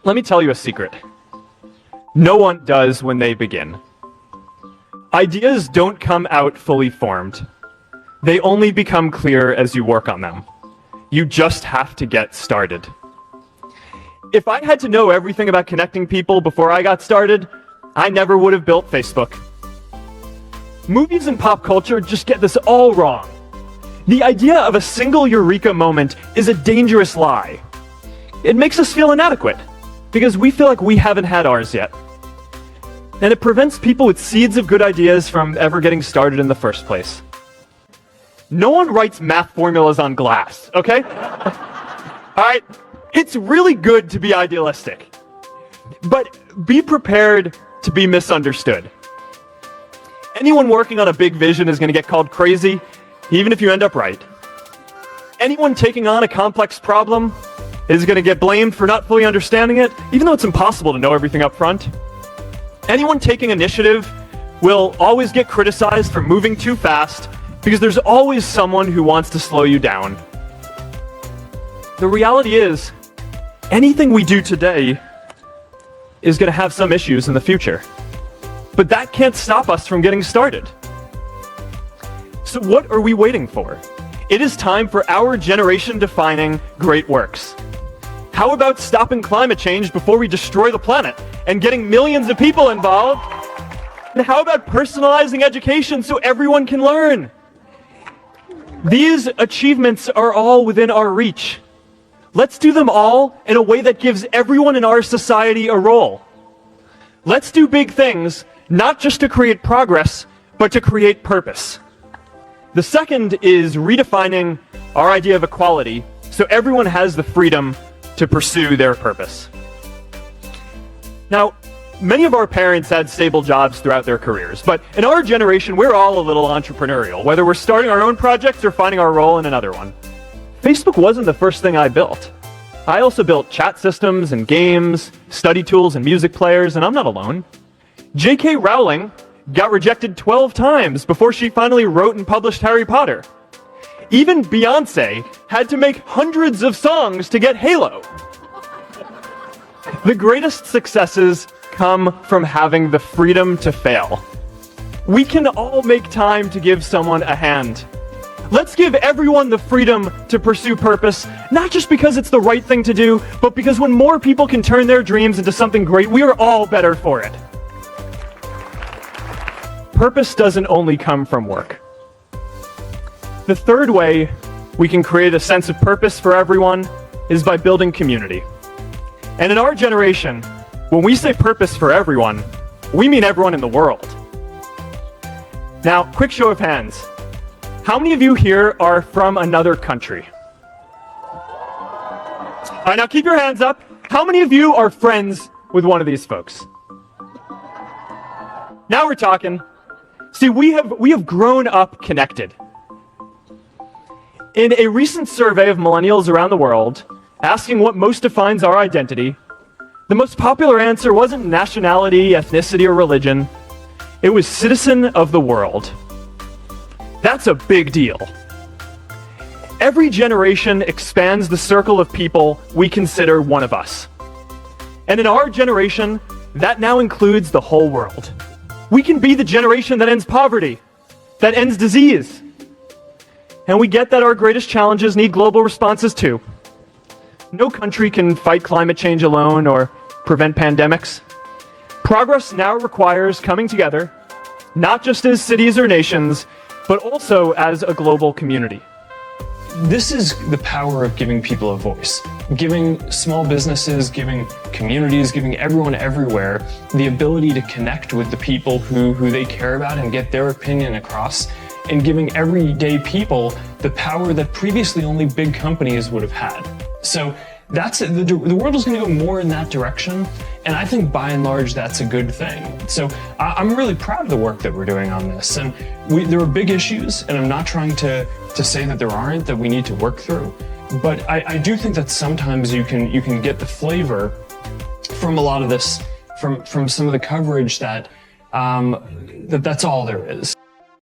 Let me tell you a secret. No one does when they begin. Ideas don't come out fully formed. They only become clear as you work on them. You just have to get started. If I had to know everything about connecting people before I got started, I never would have built Facebook. Movies and pop culture just get this all wrong. The idea of a single eureka moment is a dangerous lie. It makes us feel inadequate, because we feel like we haven't had ours yet. And it prevents people with seeds of good ideas from ever getting started in the first place. No one writes math formulas on glass, okay? Alright, it's really good to be idealistic, but be prepared to be misunderstood. Anyone working on a big vision is going to get called crazy, even if you end up right. Anyone taking on a complex problem is going to get blamed for not fully understanding it, even though it's impossible to know everything up front. Anyone taking initiative will always get criticized for moving too fast, because there's always someone who wants to slow you down. The reality is, anything we do today is going to have some issues in the future. But that can't stop us from getting started. So what are we waiting for? It is time for our generation-defining great works. How about stopping climate change before we destroy the planet and getting millions of people involved? And how about personalizing education so everyone can learn? These achievements are all within our reach. Let's do them all in a way that gives everyone in our society a role. Let's do big things, not just to create progress, but to create purpose. The second is redefining our idea of equality so everyone has the freedom to pursue their purpose. Now, many of our parents had stable jobs throughout their careers, but in our generation, we're all a little entrepreneurial, whether we're starting our own projects or finding our role in another one. Facebook wasn't the first thing I built. I also built chat systems and games, study tools and music players, and I'm not alone. J.K. Rowling got rejected 12 times before she finally wrote and published Harry Potter. Even Beyoncé had to make hundreds of songs to get Halo. The greatest successes come from having the freedom to fail. We can all make time to give someone a hand. Let's give everyone the freedom to pursue purpose, not just because it's the right thing to do, but because when more people can turn their dreams into something great, we are all better for it. Purpose doesn't only come from work. The third way we can create a sense of purpose for everyone is by building community. And in our generation, when we say purpose for everyone, we mean everyone in the world. Now, quick show of hands. How many of you here are from another country? All right, now keep your hands up. How many of you are friends with one of these folks? Now we're talking. See, we have grown up connected. In a recent survey of millennials around the world, asking what most defines our identity, the most popular answer wasn't nationality, ethnicity, or religion. It was citizen of the world. That's a big deal. Every generation expands the circle of people we consider one of us. And in our generation, that now includes the whole world. We can be the generation that ends poverty, that ends disease. And we get that our greatest challenges need global responses too. No country can fight climate change alone or prevent pandemics. Progress now requires coming together, not just as cities or nations, but also as a global community. This is the power of giving people a voice, giving small businesses, giving communities, giving everyone everywhere the ability to connect with the people who they care about and get their opinion across, and giving everyday people the power that previously only big companies would have had. So that's it. The world is going to go more in that direction, and I think by and large that's a good thing. So I'm really proud of the work that we're doing on this, and there are big issues, and I'm not trying to say that there aren't, that we need to work through, but I do think that sometimes you can get the flavor from a lot of this, from some of the coverage that that's all there is.